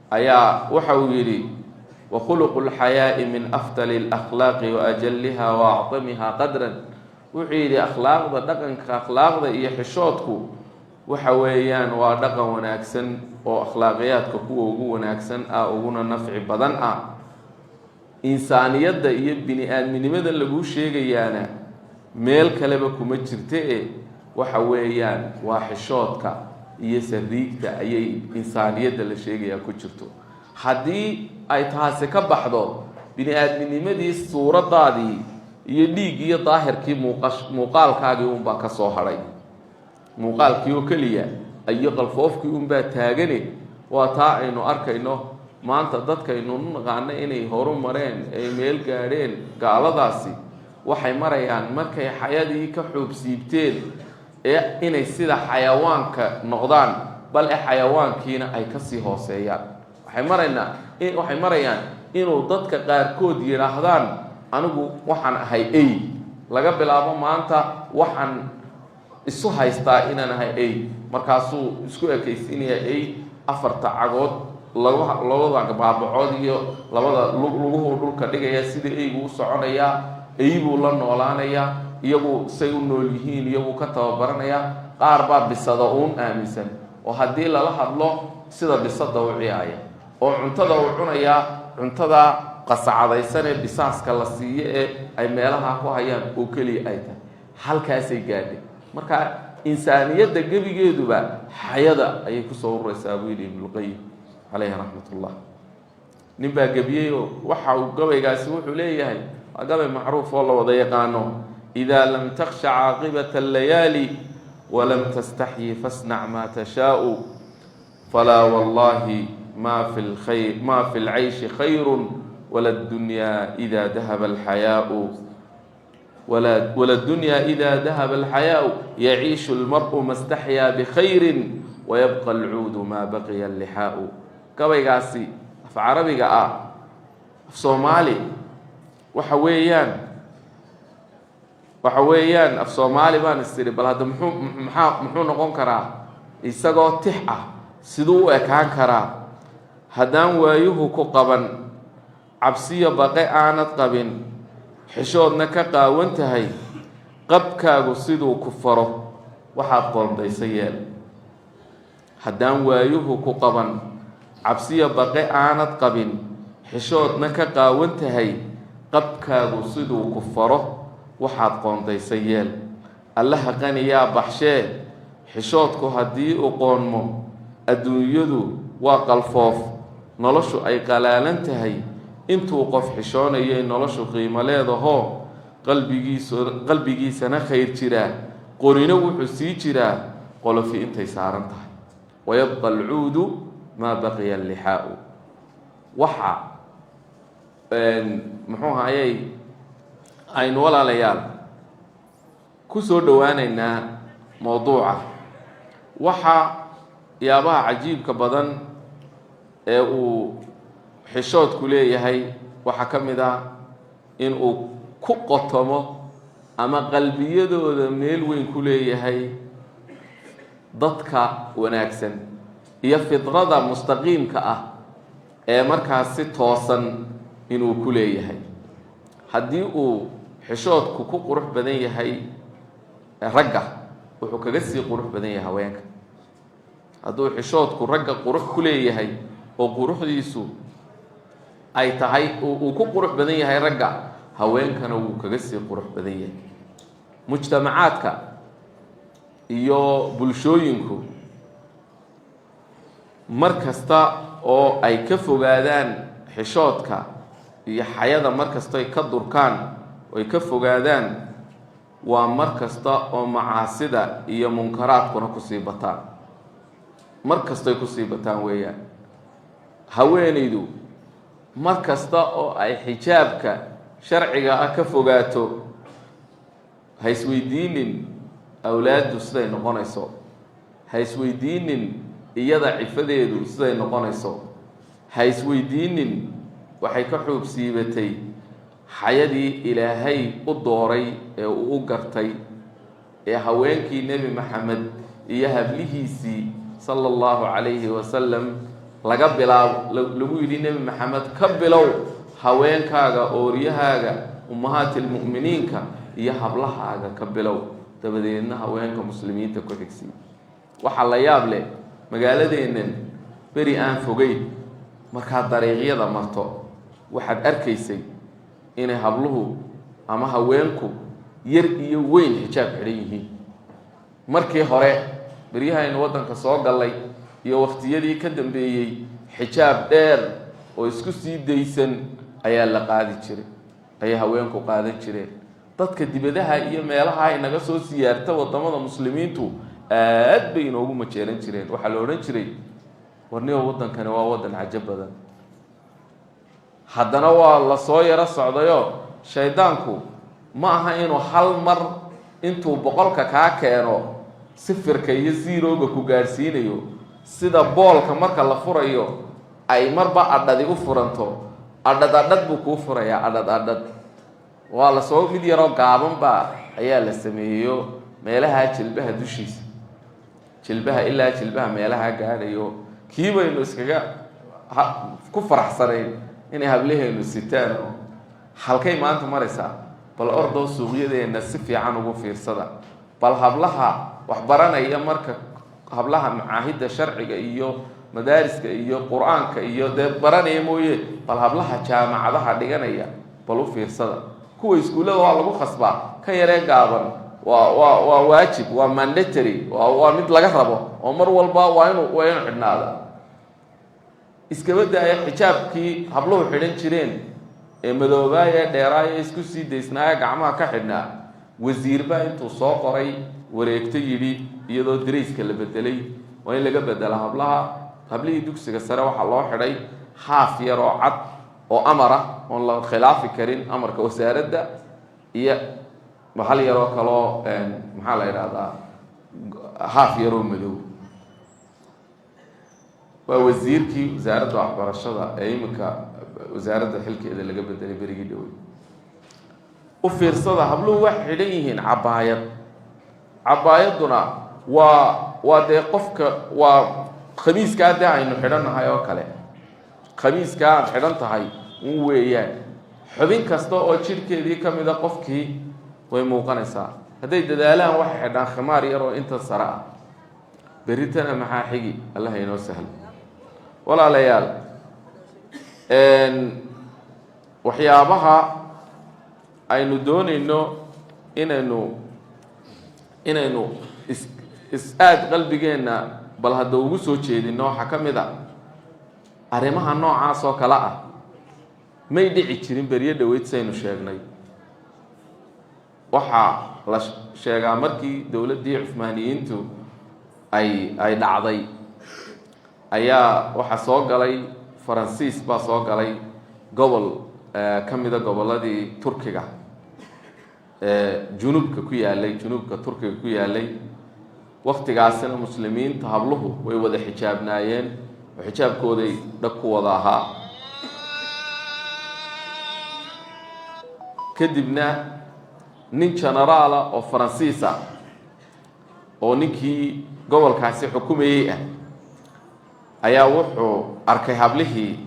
ayaa waxa uu yiri wa khuluqul hayaa'i min afdali al-akhlaqi wa ajallaha wa a'zamiha qadran wuxuu yiri akhlaaqda dhaqanka akhlaaqda iyo xishoodku waxa weeyaan waa dhaqan wanaagsan oo akhlaaqiyadka kuwa ugu wanaagsan uguna nafci badan insaaniyada iyo bini aadminimada lagu sheegayaana meel kaleba kuma jirtee waxa weeyaan waa xishoodka iyo sariigta ayay insaaniyada la sheegayaa ku jirto haddii ay taasi ka baxdo bini aadminimadii suuradaadii iyo dhiig iyo daahirkii muuqaalkaagii unbaa ka soo haray muuqaalkii oo kaliya ayo qalfoofkii unbaa taagane waa taa aynu arkayno maanta dadkaynu naqaano inay horu mareen ay meel gaadheen gaaladaasi waxay marayaan markay xayadii ka xuubsiibteen ee inay sida xayawaanka noqdaan bal xayawaankiina ay ka sii hooseeyaan waxay marayaan inuu dadka qaarkood yiraahdaan anigu waxaan ahay ay laga bilaabo maanta waxaan isu haystaa inaan ahay ay markaasuu isku ekaysiinaya ay afarta cagood labada baabacood iyo labada luguhu dhulka dhigaya sida aygu u soconaya aybuu la noolaanaya iyagu say u nool yihiin iyagu ka tababaranaya qaar baa bisada uun aaminsan oo haddii lala hadlo sida bisada u ciyaaya oo cuntada uu cunaya cuntada qasacadaysan ee bisaaska la siiyo ee ay meelaha ku hayaan oo kaliya ay tahay halkaasay gaadhay marka insaaniyada gabigeeduba xayada ayay ku soo uraysaa wiil ibn al-qayyim alayhi rahmatullah nimba gabiyo waxa uu gabaygaasi wuxuu leeyahay gabay macruuf oo la wada yaqaano idha lam takhsha aqibata al-layali wa lam tastahi fasna' ma tasha'u fala wallahi ma fi al-khayr ma fi al-'aysh khayrun wala ad-dunya idha dhahaba al-haya'u ولا الدنيا إذا ذهب الحياء يعيش المرء ما استحيا بخير ويبقى العود ما بقي اللحاء كويغاسي في عربي في صومالي وحويان في صومالي بان استري بل هذا محو نقون كرا إساقو تحقا سدو اكان كرا هدان وايوه كقبن عبسية بقي آنت قبن xishoodna ka qaawan tahay qabkaagu siduu ku faro waxaad qoondaysa yeel haddaan waayuhu ku qaban cabsiya baqe aanad qabin xishoodna ka qaawan tahay qabkaagu siduu ku faro waxaad qoondaysa yeel allaha qaniyaa baxshee xishoodku haddii uu qoonmo adduunyadu waa qalfoof noloshu ay qalaalan tahay intuu qof xishoonayay noloshu qiimo leedahay qalbigiisana khayr jira qorino wuxuu sii jiraa qolofi intay saaran tahay wayabqa al-'uudu ma baqiya al-lihaa'u waxa muxuu hayay aynu walaalayaal ku soo dhawaanaynaa mawduuca waxa yaabaha cajiibka badan ee uu xishoodku leeyahay وحكمدا إن كقطمه أما قلبيدو ميل وين كليه هي ضدك وناكسن هي فطرة مستقيم مركز ستوصن إنه كليه هي حديقو حشود كوكو قروح بدنيه هي رجع وحكجسي قروح بدنيه هواك هدو حشود كرجع قروح كليه هي وقروح ديسو أي تهي وكو قروح بدنيه هي رجع هواك كانوا كجسي قروح بدنيه مجتمعاتك iyo bulshooyinku markasta oo ay ka fogaadaan xishoodka iyo xayada markasta ay ka durkaan oo ay ka fogaadaan waa markasta oo macaasida iyo munkaraadkuna ku sii bataan markasta ay ku sii bataan weeyaan haweenaydu markasta oo ay xijaabka sharciga ah ka fogaato haysweydiinin awlaadu siday noqonayso haysweydiinin iyada cifadeedu siday noqonayso haysweydiinin waxay ka xuub siibatay xayadii ilaahay u dooray ee uu u gartay ee haweenkii nebi maxamed iyo hablihiisii sallallahu alayhi wasallam laga bilaabo lagu yidhi nebi maxamed ka bilow haweenkaaga ooriyahaaga ummahaati lmu'miniinka iyo hablahaaga ka bilow dabadeedna haweenka muslimiinta ku xigsi waxa la yaab leh magaaladeennan beri aan fogeyn marka dariiqyada marto waxaad arkaysay inay habluhu ama haweenku yar iyo weyn xijaab xiran yihiin markii hore beryahan wadanka soo galay iyo waqtiyadii ka dambeeyay xijaab dheer oo isku sii daysan ayaa la qaadi jiray ay haweenku qaadan jireen dadka dibadaha iyo meelaha ay naga soo siyaarta wadamada muslimiintu aad bay inoogu majeeran jireen waxa la oran jiray warniyo wadankani waa wadan cajab badan haddana waa la soo yara socdayo shaydaanku ma aha inuu hal mar intuu boqolka kaa keeno sifirka iyo zerooga ku gaarsiinayo sida boolka marka la furayo ay marba adhadi u furanto adhad buu kuu furayaa adhad waa la soo mid yaroo gaaban baa ayaa la sameeyo meelaha jilbaha dushiisa jilbaha ilaa jilbaha meelaha gaadhayo kiibaynu iskaga ku faraxsanayn inay hablaheenu sitaan halkay maanta maraysaa bal ordo suuqyadeena si fiican ugu fiirsada bal hablaha wax baranaya marka hablaha macaahida sharciga iyo madaariska iyo quraanka iyo baranaya mooye bal hablaha jaamacadaha dhiganaya bal u fiirsada kuwa iskuulada waa lagu khasbaa ka yaree gaaban waa waajib waa mandatory waa mid laga rabo oo mar walba waa inuu xidhnaada iskabada ay xijaabkii habluhu xidhan jireen ee madoobaaya dheeraaya isku sii daysnaa gacmaha ka xidhnaa wasiir baa intuu soo qoray wareegto yidhi iyadoo dareyska la bedelay waa in laga bedela hablaha hablihii dugsiga sare waxaa loo xidhay haaf yar oo cad oo amara oon la khilaafi karin amarka wasaaradda iyo mahal yaroo kaloo maxaa la yidhahdaa haaf yaroo madow waa wasiirkii wasaaradda waxbarashada ee iminka wasaaradda xilkeeda laga bedelay berigii dhowey u fiirsada habluhu wax xidhan yihiin cabaayaduna waa dee qofka waa khamiiskaa dee aynu xidhannahay oo kale khamiiskaa aad xidhan tahay weeyaan xubin kasta oo jidhkeedii ka mida qofkii way muuqanaysaa hadday dadaalaan waxay xidhaan khimaar yar oo inta sare ah berritana maxaa xigi allah inoo sahlo walaalayaal waxyaabaha aynu doonayno inaynu is-aad qalbigeenna bal hadda ugu soo jeedino waxaa ka mid a arrimaha noocaas oo kale ah may dhici jirin beryo dhaweyd saynu sheegnay waxaa la sheegaa markii dowladdii cusmaaniyiintu ay dhacday ayaa waxaa soo galay faransiis baa soo galay gobol ka mida gobolladii turkiga junubka ku yaalay junubka turkiga ku yaalay waqtigaasina muslimiinta habluhu way wada xijaabnaayeen oo xijaabkooday dhag ku wada ahaa kadibna nin generaala oo faransiisa oo ninkii gobolkaasi xukumayay ah ayaa wuxuu arkay hablihii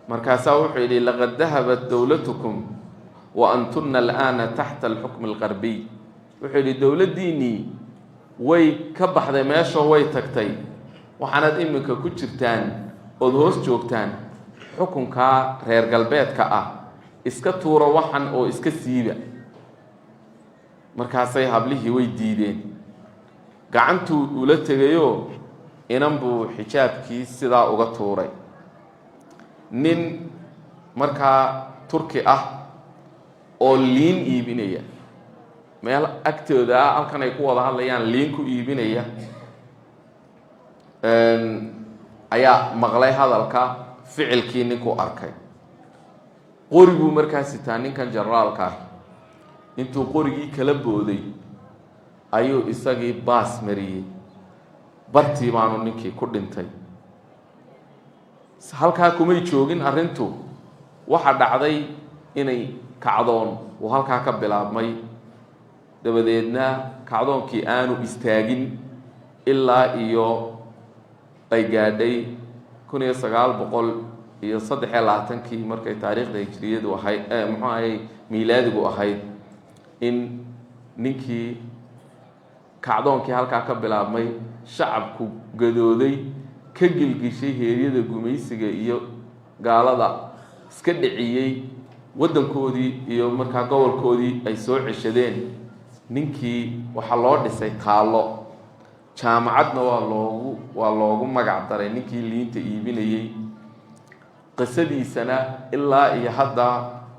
markaasaa wuxuu yidhi laqad dahabat dowlatukum wa antunna al'aana taxta alxukmi alqarbiy wuxuu yidhi dowladdiinnii way ka baxday meeshoo way tagtay waxaanad iminka ku jirtaan ood hoos joogtaan xukunkaa reer galbeedka ah iska tuura waxan oo iska siiba markaasay hablihii way diideen gacantuu ula tegayoo inan buu xijaabkii sidaa uga tuuray nin markaa turki ah oo liin iibinaya meel agtooda ah halkan ay ku wada hadlayaan liin ku iibinaya ayaa maqlay hadalka ficilkii ninkuu arkay qoriguu markaa sitaa ninkan generaalka ah intuu qorigii kala booday ayuu isagii baas mariyey bartii baanu ninkii ku dhintay halkaa kumay joogin arrintu waxa dhacday inay kacdoon uu halkaa ka bilaabmay dabadeedna kacdoonkii aanu istaagin ilaa iyo ay gaadhay 1923 markay taariikhda hijriyadu ahayd muxuu ahay miilaadigu ahayd in ninkii kacdoonkii halkaa ka bilaabmay shacabku gadooday ka gilgishay heeryada gumaysiga iyo gaalada iska dhiciyey waddankoodii iyo markaa gobolkoodii ay soo ceshadeen ninkii waxaa loo dhisay taallo jaamacadna waa loogu magac daray ninkii liinta iibinayey qisadiisana ilaa iyo hadda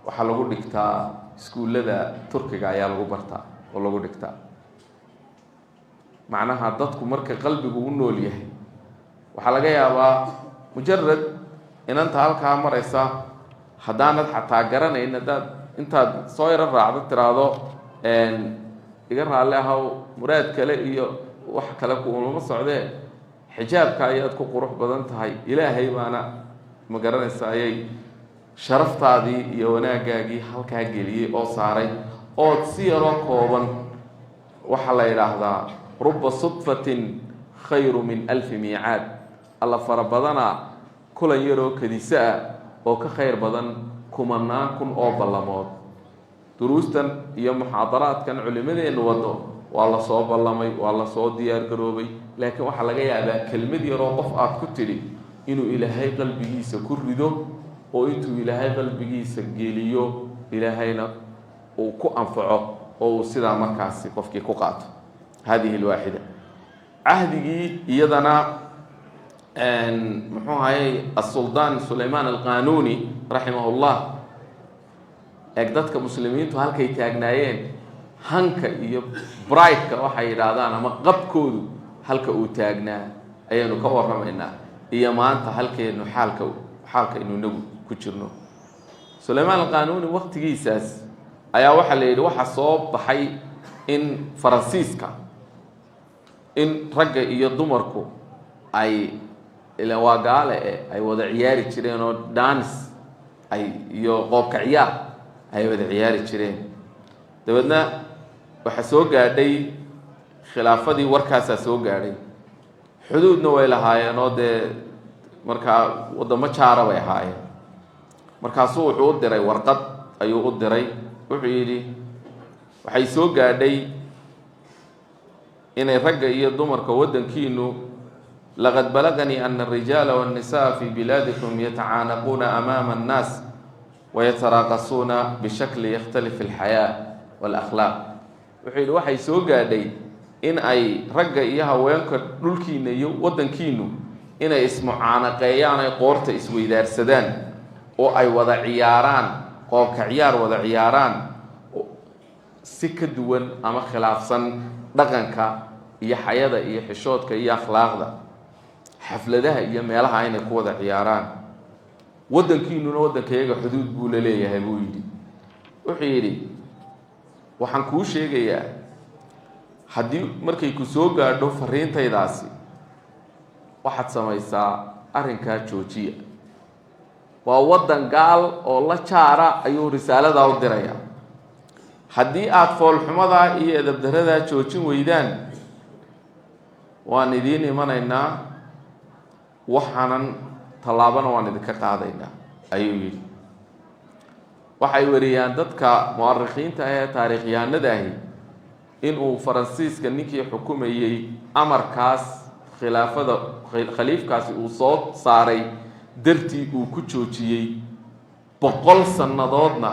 waxaa lagu dhigtaa iskuullada turkiga ayaa lagu bartaa oo lagu dhigtaa macnaha dadku marka qalbigu u nool yahay waxaa laga yaabaa mujarad inanta halkaa maraysa haddaanad xataa garanayn haddaad intaad soo yaro raacdo tiraahdo iga raalli ahow muraad kale iyo wax kale kuulama socdee xijaabka ayaad ku qurux badan tahay ilaahay baana ma garanaysa ayay sharaftaadii iyo wanaagaagii halkaa geliyey oo saaray ood si yaroo kooban waxaa la yidhaahdaa ruba sudfatin khayru min alfi miicaad alla fara badana kulan yaroo kadisa ah oo ka khayr badan kumanaan kun oo ballamood duruustan iyo muxaadaraadkan culimadeennu waddo waa la soo ballamay waa la soo diyaar garoobay laakiin waxaa laga yaabaa kelmad yaroo qof aad ku tidhi inuu ilaahay qalbigiisa ku rido oo intuu ilaahay qalbigiisa geliyo ilaahayna uu ku anfaco oo uu sidaa markaasi qofkii ku qaato hadihi alwaaxida cahdigii iyadana muxuu ahayey الsuldaan sulaymaan alqanuuni raximah اllah eeg dadka muslimiintu halkay taagnaayeen hanka iyo brightka waxay yidhaahdaan ama qabkoodu halka uu taagnaa ayaynu ka warramaynaa iyo maanta halkeenu xaalka inu inagu ku jirno sulaymaan alqanuuni waqtigiisaas ayaa waxaa la yidhi waxaa soo baxay in faransiiska in ragga iyo dumarku ay ila waa gaale ay wada ciyaari jireen oo dance iyo qoobka ciyaar ay wada ciyaari jireen dabeedna waxaa soo gaadhay khilaafadii warkaasaa soo gaadhay xuduudna way lahaayeen oo dee markaa waddamo jaara bay ahaayeen markaasuu wuxuu u diray warqad ayuu u diray wuxuu yidhi waxay soo gaadhay inay ragga iyo dumarka waddankiinu laqad balaganii ana الrijaala والnisaءa fi bilaadikum yatacaanaquuna amaama الnaas wayataraaqasuuna bishakli yakhtalifi اlxayaa wاlakhlaaq wuxuu yidhi waxay soo gaadhay in ay ragga iyo haweenka dhulkiina iyo waddankiinu inay ismucaanaqeeyaan ay qoorta isweydaarsadaan oo ay wada ciyaaraan qoobka ciyaar wada ciyaaraan si ka duwan ama khilaafsan dhaqanka iyo xayada iyo xishoodka iyo akhlaaqda xafladaha iyo meelaha inay ku wada ciyaaraan waddankiinuna waddankayaga xuduud buu la leeyahay buu yidhi wuxuu yidhi waxaan kuu sheegayaa haddii markay ku soo gaadho fariintaydaasi waxaad samaysaa arrinkaa joojiya waa waddan gaal oo la jaara ayuu risaaladaa u dirayaa haddii aad foolxumadaa iyo edabdaradaa joojin weydaan waan idiin imanaynaa waxaanan tallaabana waan idinka qaadaynaa ayuu yidhi. waxay wariyaan dadka mu'arikhiinta ee taariikhyahanada ahi inuu faransiiska ninkii xukumayey amarkaas khilaafada khaliifkaasi uu soo saaray dartii uu ku joojiyey 100 sannadoodna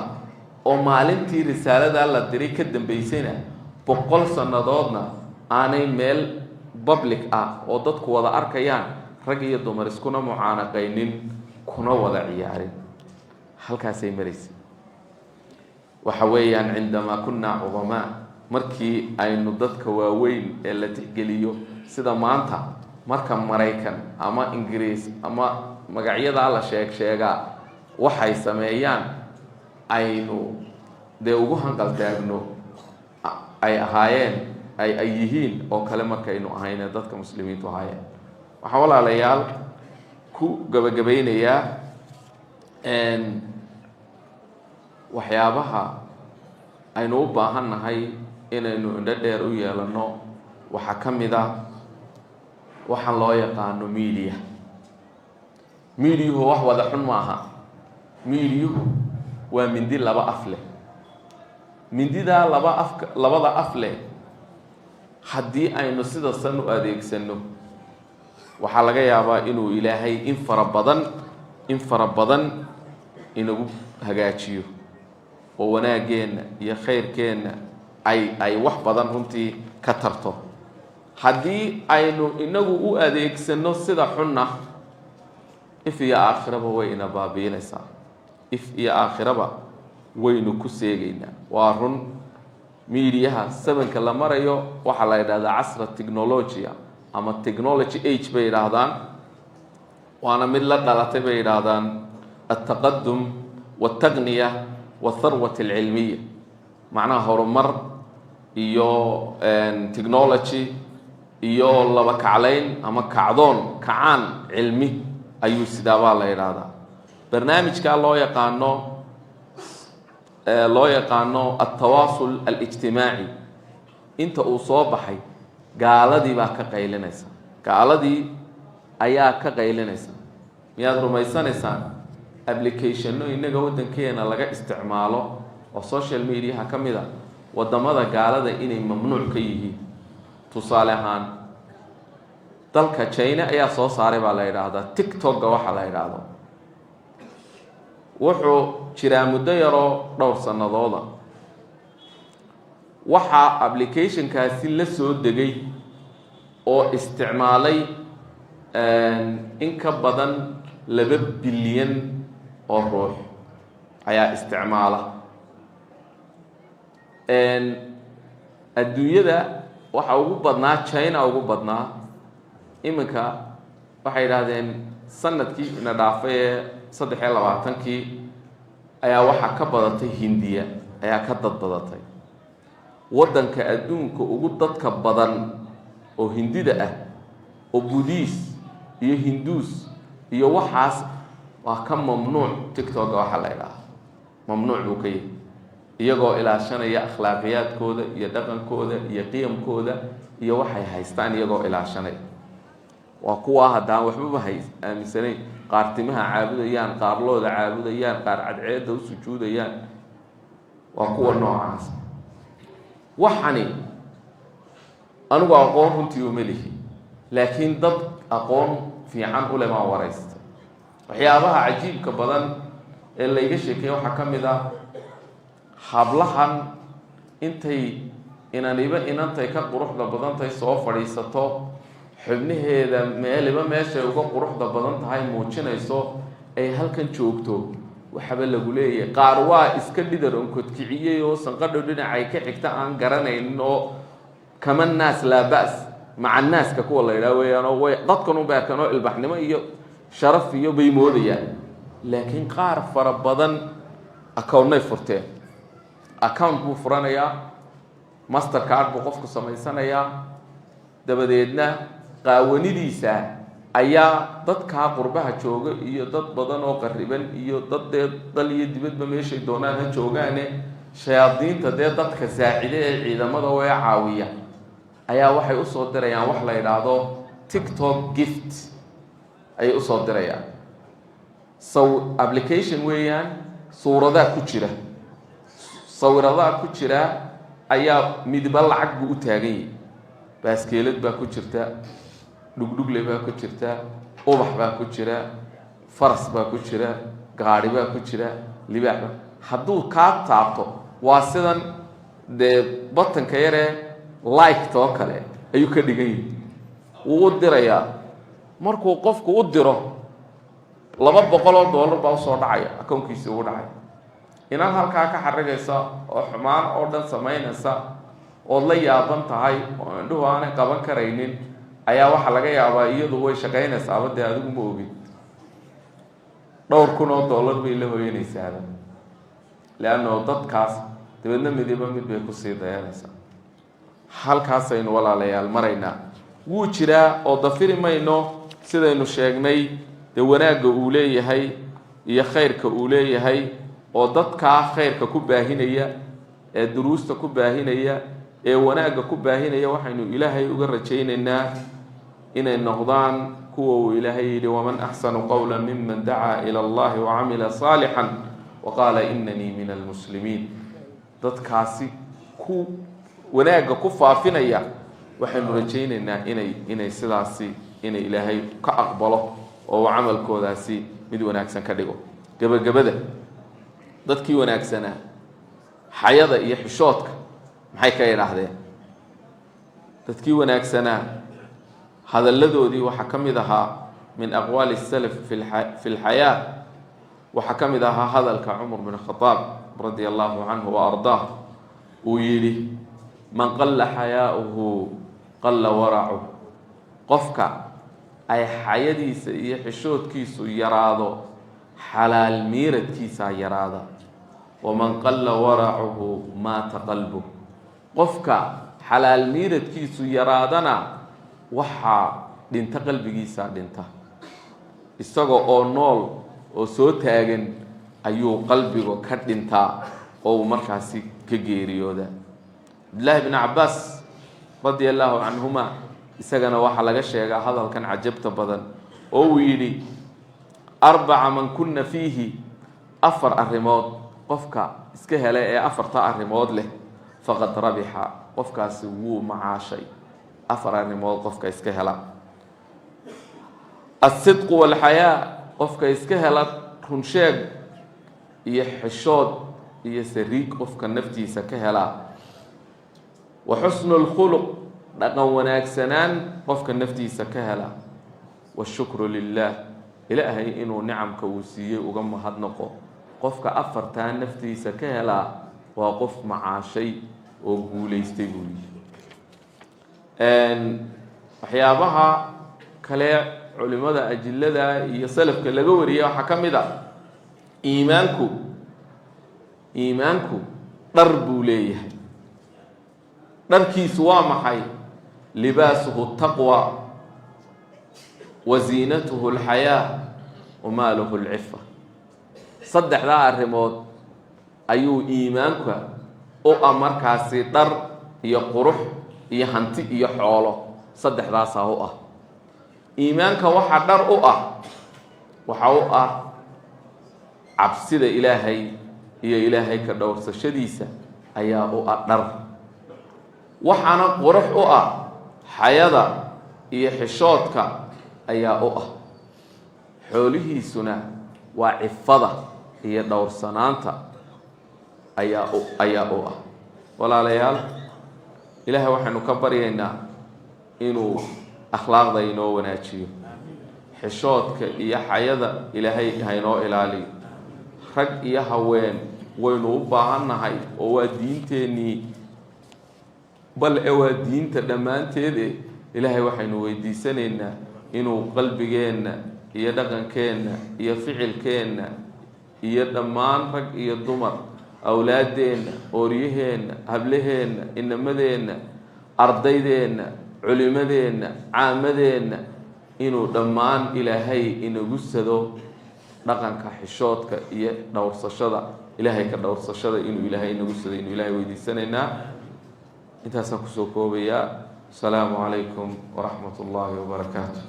oo maalintii risaaladaa la diray ka dambaysayna 100 sannadoodna aanay meel public ah oo dadku wada arkayaan rag iyo dumar iskuna mucaanaqaynin kuna wada ciyaarin. halkaasay maraysay. waxa weeyaan cindamaa kunaa cudamaa, markii aynu dadka waaweyn ee la tixgeliyo sida maanta marka Maraykan ama Ingiriis ama magacyadaa la sheegaa waxay sameeyaan aynu dee ugu hanqaltaagno ay ahaayeen ay yihiin oo kale markaynu ahayne dadka muslimiintu ahaayeen. waxaan walaalayaal ku gabagabeynayaa waxyaabaha aynu u baahan nahay inaynu indho dheer u yeelano waxaa ka mid ah waxaan loo yaqaano media. mediahu wax wada xun ma aha. mediahu waa mindi laba af leh. mindidaa labada af leh haddii aynu sida san u adeegsano waxaa laga yaabaa inuu ilaahay in fara badan inagu hagaajiyo oo wanaageenna iyo khayrkeenna ay wax badan runtii ka tarto. haddii aynu inagu u adeegsano sida xunna if iyo aakhiraba way ina baabiinaysaa. if iyo aakhiraba waynu ku seegaynaa. waa run miidiyaha sabanka la marayo waxaa la yidhahdaa casra technologia ama technology age bay yidhaahdaan, waana mid la dhalatay bay yidhaahdaan altaqadum waltaqniya waltharwat alcilmiya. macnaha horumar iyo technology iyo laba kaclayn ama kacaan cilmi ayuu sidaabaa la yidhaahdaa. barnaamijkaa loo yaqaano altawaasul alijtimaaci inta uu soo baxay gaaladii baa ka qaylinaysa. gaaladii ayaa ka qaylinaysa. miyaad rumaysanaysaan applicationno innaga waddankeena laga isticmaalo oo social mediaha ka mid a waddamada gaalada inay mamnuuc ka yihiin? tusaale ahaan dalka China ayaa soo saaray baa la yidhaahdaa TikTok-ga waxa la yidhaahdo. wuxuu jiraa muddo yaroo dhowr sannadooda. waxaa applicationkaasi la soo degay oo isticmaalay in ka badan 2 bilyan oo ruux ayaa isticmaala. adduunyada waxa ugu badnaa China ugu badnaa. iminka waxay yidhaahdeen sanadkii ina dhaafay ee 23kii ayaa waxaa ka badatay Hindiya ayaa ka dad badatay. waddanka adduunka ugu dadka badan oo Hindida ah oo Buddhist iyo Hindus iyo waxaas waa ka mamnuuc. TikTok waxa la yidhaahdaa mamnuuc buu ka yahay, iyagoo ilaashanaya akhlaaqiyaadkooda iyo dhaqankooda iyo qiyamkooda iyo waxay haystaan iyagoo ilaashanaya. waa kuwa haddaan waxbaba aaminsanayn, qaar timaha caabudayaan, qaar looda caabudayaan, qaar cadceedda u sujuudayaan. waa kuwa noocaas. waxani anigu aqoon runtii uma lihi, laakiin dad aqoon fiican u leh baan waraystay. waxyaabaha cajiibka badan ee layga sheekeeye waxaa ka mid ah hablahan inantay ka quruxda badantahay soo fadhiisato xubnaheeda meeliba meeshay uga quruxda badan tahay muujinayso ay halkan joogto waxaba lagu leeyahay. qaar waa iska dhidar onkodkiciyey oo sanqadhow dhinacay ka xigta aan garanaynin oo kama naas laa ba's maca naaska kuwa la yidhaha weeyaanoo way dadkan u beekanoo ilbaxnimo iyo sharaf iyo bay moodayaan. laakiin qaar fara badan accountnay furteen. account buu furanayaa, master card buu qofku samaysanayaa, dabadeedna qaawanidiisa ayaa dadkaa qurbaha jooga iyo dad badan oo qariban iyo dad dal iyo dibadba meeshay doonaan ha joogaane shayaadiinta dee dadka saacide ee ciidamada way caawiya ayaa waxay u soo dirayaan wax la yidhaahdo TikTok gift ayay u soo dirayaan application weeyaan suuradaha ku jira sawiradaha ku jira ayaa midba lacag buu u taagan yahay baaskeelad baa ku jirta dhugdhugle baa ku jirta ubax baa ku jira faras baa ku jira gaari baa ku jira libaax baa hadduu kaa taabto waa sidan dee batanka yaree like too kale ayuu ka dhigan yahay wuu u dirayaa markuu qofku u diro $200 baa usoo dhacaya akoonkiisa ugu dhacay inaad halkaa ka xarigaysa oo xumaan oo dhan samaynaysa ood la yaaban tahay oo indhuhu aanay qaban karaynin ayaa waxaa laga yaabaa iyadu way shaqaynaysaaba dee adigu ma ogid $2,000 bay la hooyanaysaaba leanno dadkaas dabeedna midiba mid bay kusii dayanaysaa halkaasaynu walaalayaal maraynaa wuu jiraa oo dafiri mayno sidaynu sheegnay dee wanaagga uu leeyahay iyo khayrka uu leeyahay oo dadkaa khayrka ku baahinaya ee duruusta ku baahinaya ee wanaagga ku baahinaya waxaynu ilaahay uga rajaynaynaa inay noqdaan kuwa uu ilaahay yidhi waman axsanu qawla miman dacaa ila allahi wacamila saalixan waqaala inanii min almuslimiin dadkaasi ku wanaagga ku faafinaya waxaynu rajaynaynaa inay sidaasi inay ilaahay ka aqbalo oo uu camalkoodaasi mid wanaagsan ka dhigo gabagabada dadkii wanaagsanaa xayada iyo xishoodka maxay ka yidhaahdeen dadkii wanaagsanaa hadalladoodii waxaa ka mid ahaa min aqwaali salaf fi lxayaa waxaa ka mid ahaa hadalka cumar bin khadaab radia allahu canhu wa ardaah uu yidhi man qalla xayaa'uhu qalla waracuh qofka ay xayadiisa iyo xishoodkiisu yaraado xalaal miiradkiisaa yaraada waman qalla waracuhu maata qalbuh qofka xalaal miiradkiisu yaraadana waxaa dhinta qalbigiisaa dhinta isagoo oo nool oo soo taagan ayuu qalbiga ka dhintaa oo uu markaasi ka geeriyooda cabdillaahi bn cabbaas radia allaahu canhuma isagana waxaa laga sheegaa hadalkan cajabta badan oo uu yidhi 4 man kunna fiihi 4 arrimood qofka iska hela ee 4 arrimood leh faqad rabixa qofkaasi wuu macaashay 4 arrimood qofka iska hela الصدق والحياة qofka iska hela run sheeg iyo xishood iyo sariig qofka naftiisa ka hela wa xusnul khuluq dhaqan wanaagsanaan qofka naftiisa ka hela wa shukru lillaah ilaahay inuu nicamka uu siiyey uga mahadnaqo qofka 4taa naftiisa ka hela waa qof macaashay oo guulaystay buu waxyaabaha kale culimada ajillada iyo salafka laga wariyay waxaa ka mid ah iimaanku dhar buu leeyahay dharkiisu waa maxay libaasuhu taqwa wa ziinatuhu alxayaa wa maaluhu alcifa 3daa arrimood ayuu iimaanka u ah markaasi dhar iyo qurux iyo hanti iyo xoolo 3daasaa u ah iimaanka waxaa dhar u ah waxa u ah cabsida ilaahay iyo ilaahay ka dhowrsashadiisa ayaa u ah dhar waxaana qurux u ah xayada iyo xishoodka ayaa u ah xoolihiisuna waa cifada iyo dhowrsanaanta ayaa u ah walaalayaal ilaahay waxaynu ka baryaynaa inuu akhlaaqda inoo wanaajiyo xishoodka iyo xayada ilaahay haynoo ilaaliyo rag iyo haween waynu u baahannahay oo waa diinteennii bal waa diinta dhammaanteede ilaahay waxaynu weydiisanaynaa inuu qalbigeenna iyo dhaqankeenna iyo ficilkeenna iyo dhammaan rag iyo dumar awlaaddeenna ooryaheenna hablaheenna inamadeenna ardaydeenna culimadeenna caamadeenna inuu dhammaan ilaahay inagu sado dhaqanka xishoodka iyo dhowrsashada ilaahay ka dhowrsashada inuu ilaahay nagu siday inuu ilaahay weydiisanaynaa intaasaan kusoo koobayaa asalaamu calaykum waraxmat ullaahi wabarakaatu